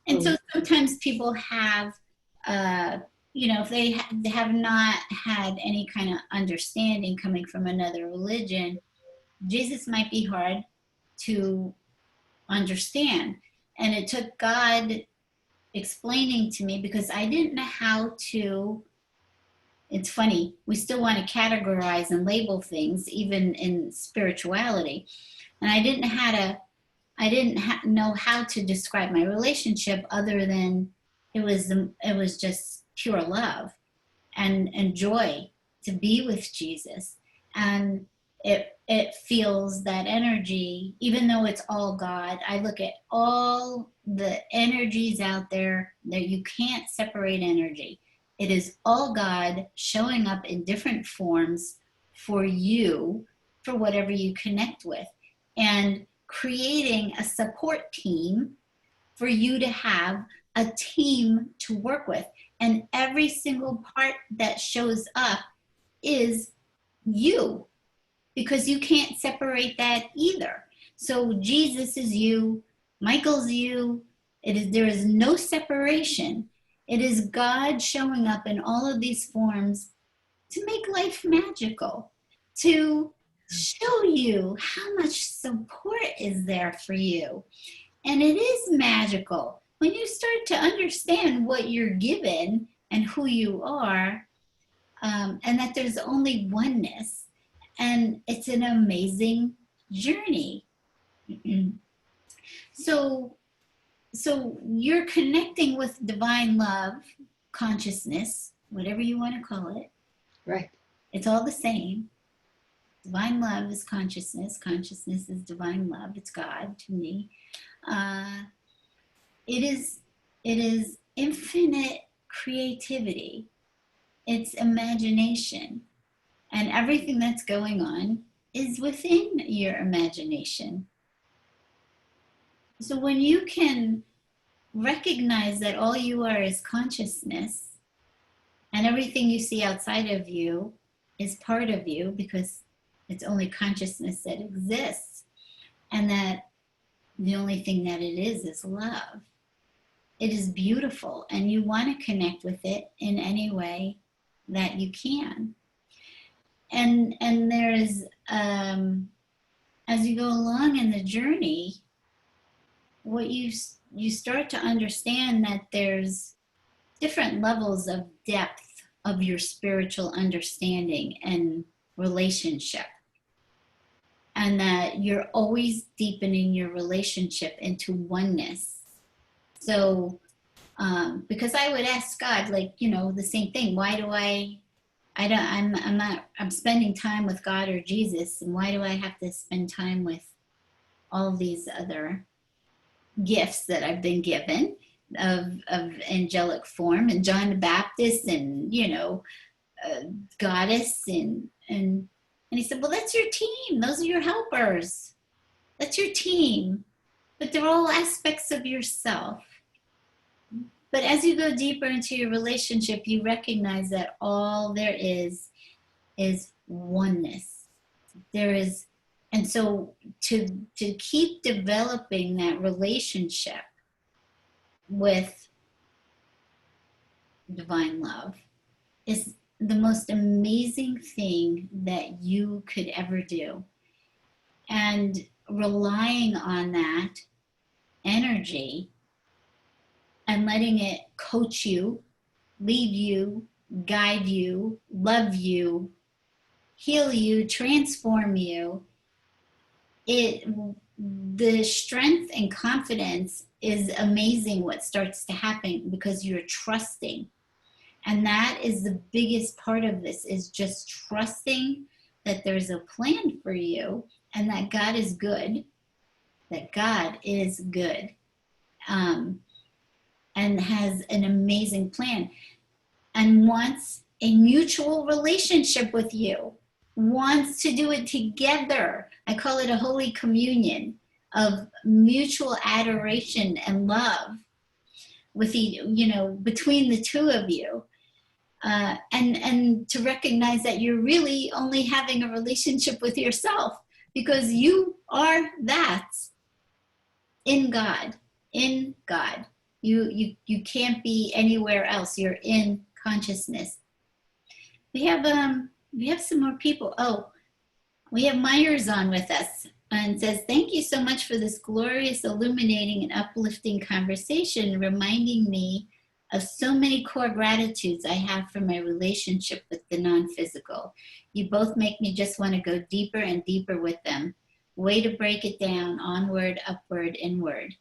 S1: And so sometimes people have, if they have not had any kind of understanding coming from another religion, Jesus might be hard to understand. And it took God explaining to me, because I didn't know how to. It's funny, we still want to categorize and label things, even in spirituality. And I didn't know how to describe my relationship other than it was just pure love and joy to be with Jesus. And it feels that energy, even though it's all God. I look at all the energies out there that you can't separate energy. It is all God showing up in different forms for you, for whatever you connect with, and creating a support team for you to have a team to work with. And every single part that shows up is you, because you can't separate that either. So Jesus is you, Michael's you. There is no separation. It is God showing up in all of these forms to make life magical, to show you how much support is there for you. And it is magical when you start to understand what you're given and who you are, and that there's only oneness. And it's an amazing journey. So you're connecting with divine love, consciousness, whatever you want to call it.
S2: Right.
S1: It's all the same. Divine love is consciousness. Consciousness is divine love. It's God to me. It is infinite creativity. It's imagination. And everything that's going on is within your imagination. So when you can recognize that all you are is consciousness, and everything you see outside of you is part of you, because it's only consciousness that exists, and that the only thing that it is love. It is beautiful, and you want to connect with it in any way that you can. And there's, as you go along in the journey, what you start to understand that there's different levels of depth of your spiritual understanding, and relationship, and that you're always deepening your relationship into oneness. So, because I would ask God, like, you know, the same thing. Why do I'm spending time with God or Jesus, and why do I have to spend time with all these other gifts that I've been given of angelic form, and John the Baptist, and, you know, goddess, and he said, well, that's your team. Those are your helpers. That's your team. But they're all aspects of yourself. But as you go deeper into your relationship, you recognize that all there is oneness. There is, and so to keep developing that relationship with divine love is the most amazing thing that you could ever do. And relying on that energy and letting it coach you, lead you, guide you, love you, heal you, transform you, the strength and confidence is amazing what starts to happen because you're trusting. And that is the biggest part of this, is just trusting that there's a plan for you and that God is good, and has an amazing plan and wants a mutual relationship with you, wants to do it together. I call it a holy communion of mutual adoration and love with between the two of you. And to recognize that you're really only having a relationship with yourself, because you are that in God. You can't be anywhere else. You're in consciousness. We have some more people. Oh, we have Myers on with us and says, thank you so much for this glorious, illuminating, and uplifting conversation, reminding me of so many core gratitudes I have for my relationship with the non-physical. You both make me just want to go deeper and deeper with them. Way to break it down, onward, upward, inward.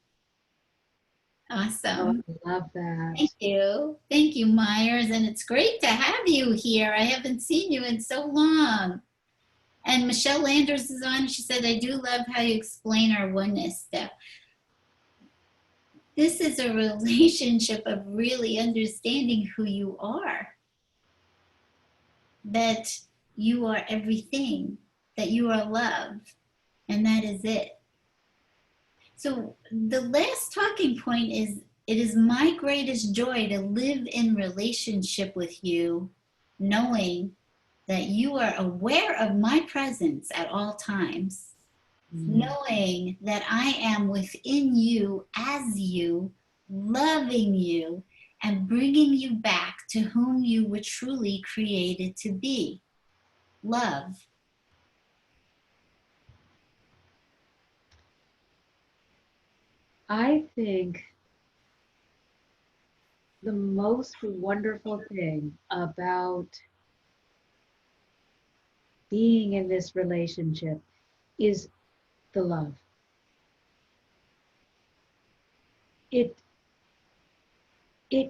S1: Awesome.
S2: Oh, I love that.
S1: Thank you, Myers. And it's great to have you here. I haven't seen you in so long. And Michelle Landers is on. She said, I do love how you explain our oneness step. This is a relationship of really understanding who you are. That you are everything, that you are love, and that is it. So the last talking point is, it is my greatest joy to live in relationship with you, knowing that you are aware of my presence at all times, knowing that I am within you as you, loving you, and bringing you back to whom you were truly created to be, love.
S2: I think the most wonderful thing about being in this relationship is the love. It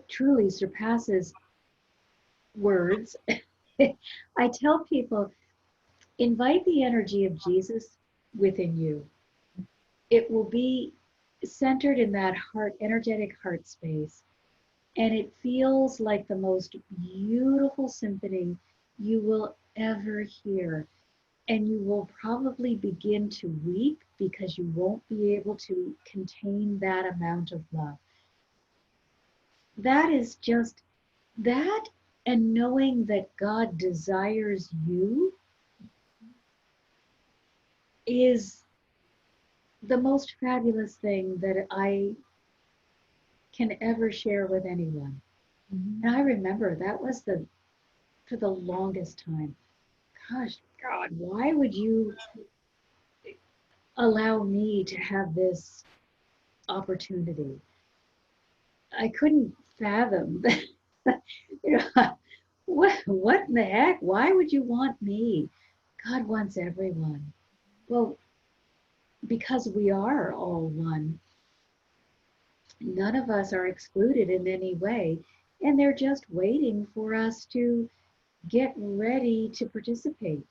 S2: truly surpasses words. I tell people, invite the energy of Jesus within you. It will be centered in that energetic heart space. And it feels like the most beautiful symphony you will ever hear. And you will probably begin to weep because you won't be able to contain that amount of love. That is just that, and knowing that God desires you is the most fabulous thing that I can ever share with anyone. And I remember that was for the longest time. Gosh, God, why would you allow me to have this opportunity? I couldn't fathom that. What in the heck? Why would you want me? God wants everyone. Well, because we are all one, none of us are excluded in any way. And they're just waiting for us to get ready to participate.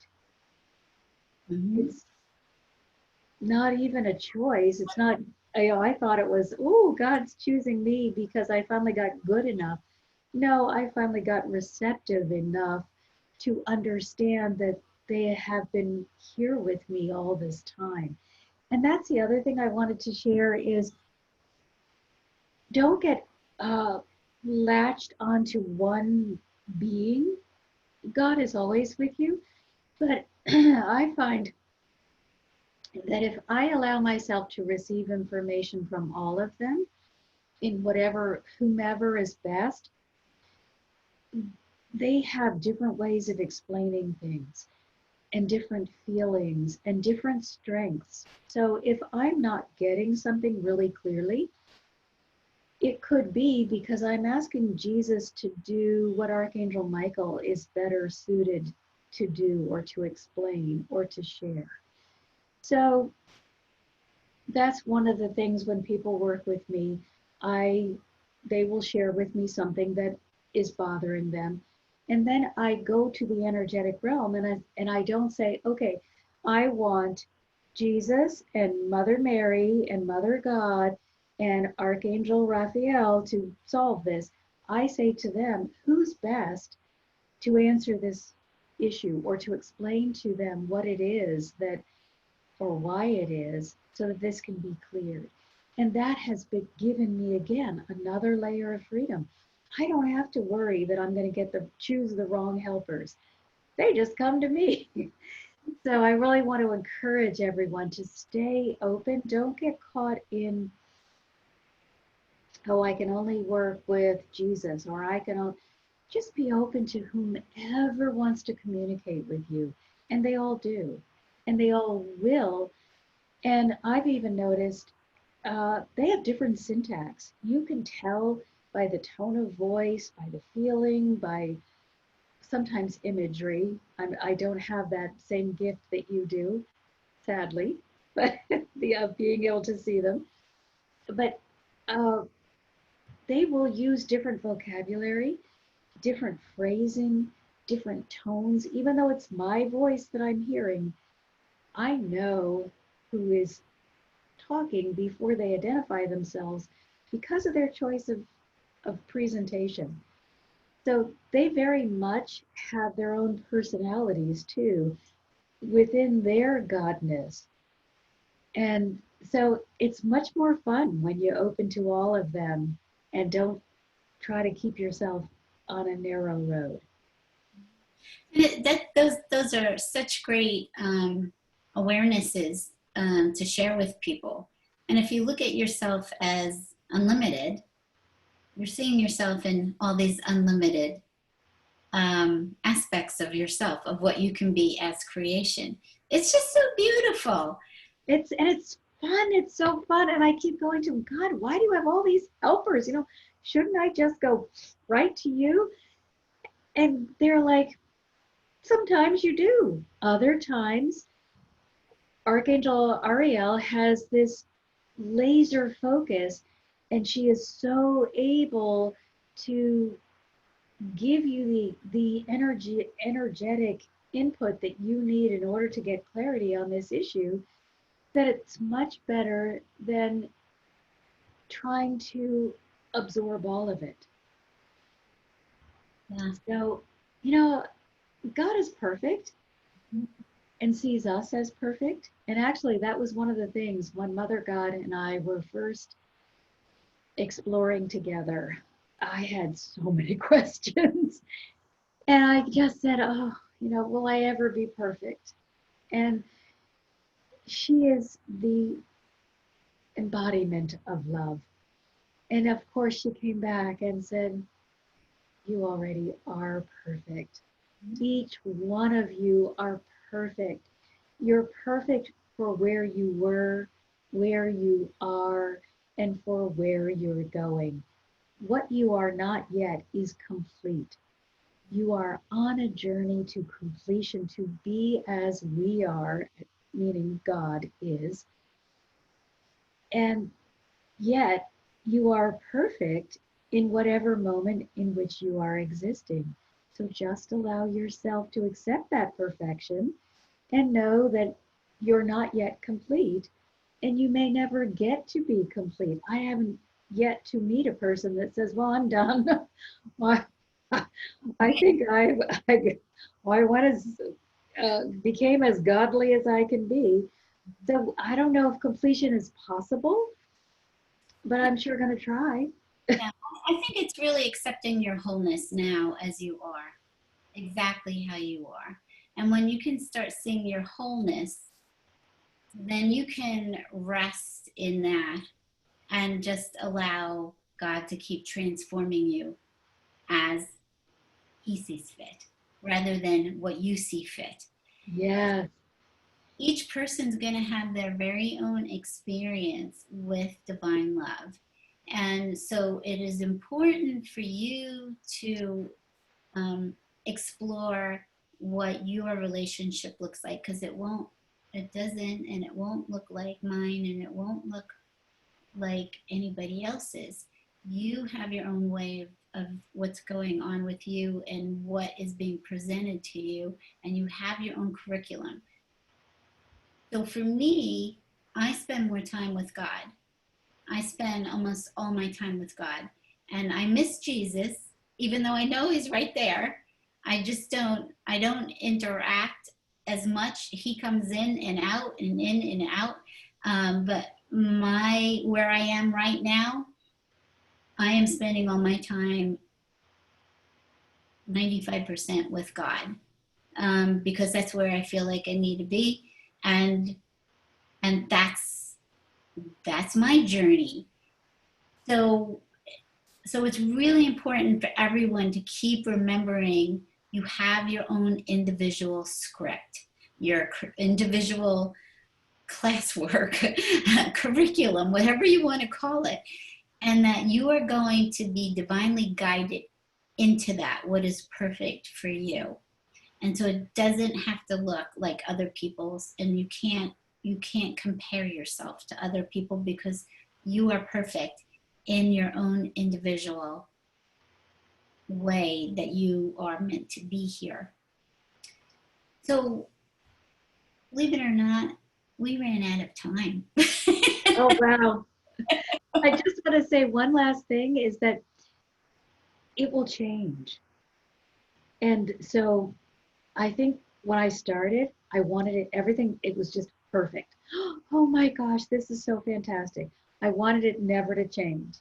S1: Mhm.
S2: It's not even a choice. It's not, I thought it was, oh, God's choosing me because I finally got good enough. No, I finally got receptive enough to understand that they have been here with me all this time. And that's the other thing I wanted to share is don't get uh, latched onto one being. God is always with you, but I find that if I allow myself to receive information from all of them in whatever, whomever is best, they have different ways of explaining things and different feelings and different strengths. So if I'm not getting something really clearly, it could be because I'm asking Jesus to do what Archangel Michael is better suited to do or to explain or to share. So that's one of the things when people work with me, I they will share with me something that is bothering them. And then I go to the energetic realm and I don't say, okay, I want Jesus and Mother Mary and Mother God and Archangel Raphael to solve this. I say to them, who's best to answer this issue or to explain to them what it is that or why it is so that this can be cleared. And that has been given me again another layer of freedom. I don't have to worry that I'm going to get the choose the wrong helpers. They just come to me. So I really want to encourage everyone to stay open. Don't get caught in, oh, I can only work with Jesus or I can only, just be open to whomever wants to communicate with you. And they all do. And they all will. And I've even noticed they have different syntax. You can tell by the tone of voice, by the feeling, by sometimes imagery. I don't have that same gift that you do, sadly, but the being able to see them. But uh, they will use different vocabulary, different phrasing, different tones. Even though it's my voice that I'm hearing, I know who is talking before they identify themselves because of their choice of presentation. So they very much have their own personalities too within their godness. And so it's much more fun when you open to all of them and don't try to keep yourself on a narrow road.
S1: And those are such great awarenesses to share with people. And if you look at yourself as unlimited, you're seeing yourself in all these unlimited aspects of yourself, of what you can be as creation. It's just so beautiful.
S2: It's fun. It's so fun. And I keep going to God, why do you have all these helpers? Shouldn't I just go right to you? And they're like, sometimes you do. Other times, Archangel Ariel has this laser focus, and she is so able to give you the energetic input that you need in order to get clarity on this issue, that it's much better than trying to absorb all of it.
S1: Yeah.
S2: So, you know, God is perfect and sees us as perfect. And actually, that was one of the things when Mother God and I were first exploring together. I had so many questions. And I just said, oh, will I ever be perfect? And she is the embodiment of love. And of course, she came back and said, you already are perfect. Each one of you are perfect. You're perfect for where you were, where you are, and for where you're going. What you are not yet is complete. You are on a journey to completion, to be as we are, meaning God is. And yet, you are perfect in whatever moment in which you are existing. So just allow yourself to accept that perfection and know that you're not yet complete and you may never get to be complete. I haven't yet to meet a person that says, well, I'm done. Well, I think I went as, became as godly as I can be. So I don't know if completion is possible, but I'm sure going to try.
S1: Yeah, I think it's really accepting your wholeness now as you are, exactly how you are. And when you can start seeing your wholeness, then you can rest in that and just allow God to keep transforming you as He sees fit rather than what you see fit.
S2: Yes,
S1: Each person's going to have their very own experience with divine love. And so it is important for you to explore what your relationship looks like, because it doesn't, and it won't look like mine, and it won't look like anybody else's. You have your own way of what's going on with you and what is being presented to you, and you have your own curriculum. So for me, I spend more time with God. I spend almost all my time with God. And I miss Jesus, even though I know he's right there. I don't interact as much. He comes in and out. But where I am right now, I am spending all my time 95% with God, because that's where I feel like I need to be. And, and that's my journey. So so it's really important for everyone to keep remembering you have your own individual script, your individual classwork, curriculum, whatever you want to call it, and that you are going to be divinely guided into that, what is perfect for you. And so it doesn't have to look like other people's, and you can't compare yourself to other people because you are perfect in your own individual way that you are meant to be here. So, believe it or not, we ran out of time.
S2: oh wow. I just want to say one last thing is that it will change. And so I think when I started, I wanted it everything, it was just perfect. Oh my gosh, this is so fantastic. I wanted it never to change.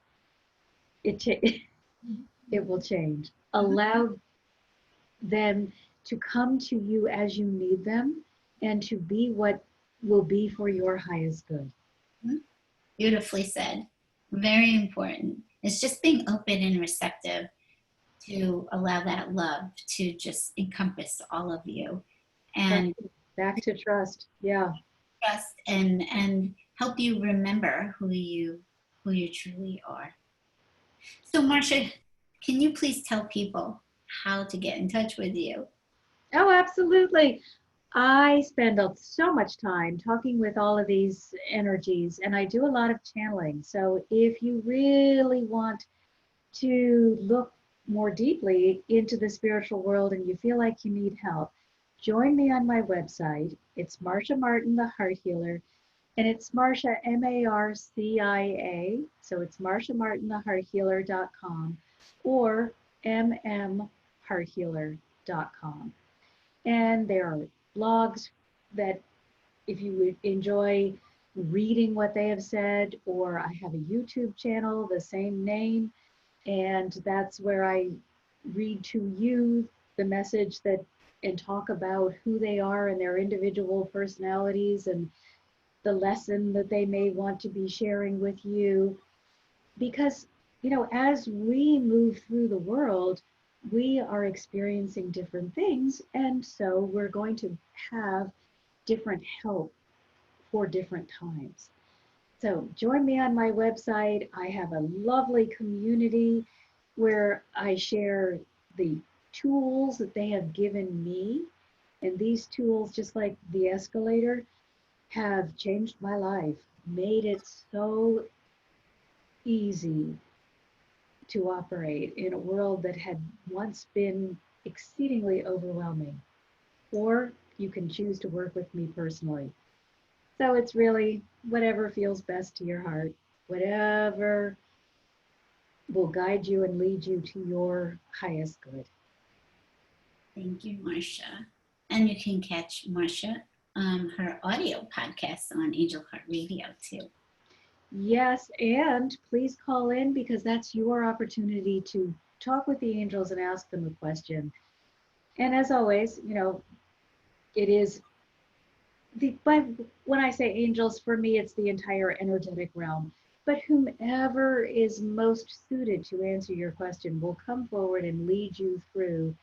S2: It will change. Allow them to come to you as you need them and to be what will be for your highest good.
S1: Beautifully said. Very important. It's just being open and receptive to allow that love to just encompass all of you
S2: Trust,
S1: and
S2: back to trust. Yeah.
S1: trust and help you remember who you truly are. So Marcia, can you please tell people how to get in touch with you?
S2: Oh, absolutely. I spend so much time talking with all of these energies, and I do a lot of channeling. So if you really want to look more deeply into the spiritual world and you feel like you need help, join me on my website. It's Marcia Martin, the Heart Healer, and it's Marcia, Marcia. So it's Marcia Martin, the Heart Healer.com or mmhearthealer.com. And there are blogs that if you would enjoy reading what they have said, or I have a YouTube channel, the same name, and that's where I read to you the message that and talk about who they are and their individual personalities and the lesson that they may want to be sharing with you. Because, as we move through the world, we are experiencing different things. And so we're going to have different help for different times. So join me on my website. I have a lovely community where I share the tools that they have given me. And these tools, just like the escalator, have changed my life, made it so easy to operate in a world that had once been exceedingly overwhelming. Or you can choose to work with me personally. So it's really whatever feels best to your heart, whatever will guide you and lead you to your highest good.
S1: Thank you, Marcia. And you can catch Marcia, her audio podcast on Angel Heart Radio too.
S2: Yes, and please call in because that's your opportunity to talk with the angels and ask them a question. And as always, it is when I say angels, for me, it's the entire energetic realm. But whomever is most suited to answer your question will come forward and lead you through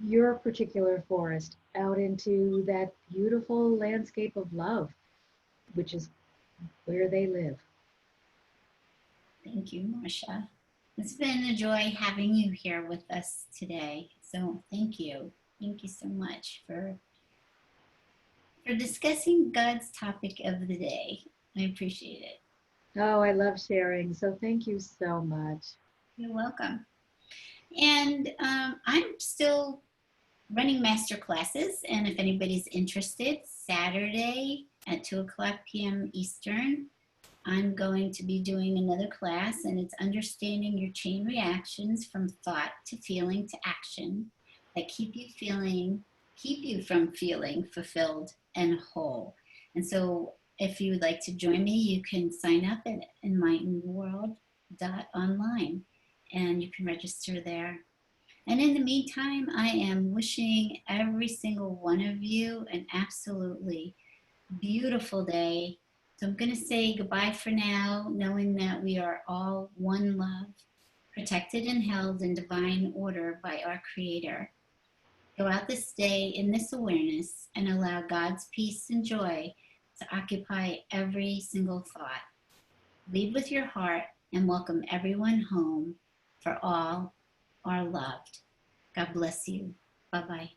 S2: your particular forest out into that beautiful landscape of love, which is where they live.
S1: Thank you, Marcia. It's been a joy having you here with us today. So thank you. Thank you so much for discussing God's topic of the day. I appreciate it.
S2: Oh, I love sharing. So thank you so much.
S1: You're welcome. And I'm still running master classes, and if anybody's interested, Saturday at 2:00 p.m. Eastern, I'm going to be doing another class, and it's understanding your chain reactions from thought to feeling to action that keep you from feeling fulfilled and whole. And so if you would like to join me, you can sign up at enlightenedworld.online and you can register there. And in the meantime, I am wishing every single one of you an absolutely beautiful day. So I'm going to say goodbye for now, knowing that we are all one love, protected and held in divine order by our Creator. Go out this day in this awareness and allow God's peace and joy to occupy every single thought. Lead with your heart and welcome everyone home, for all are loved. God bless you. Bye-bye.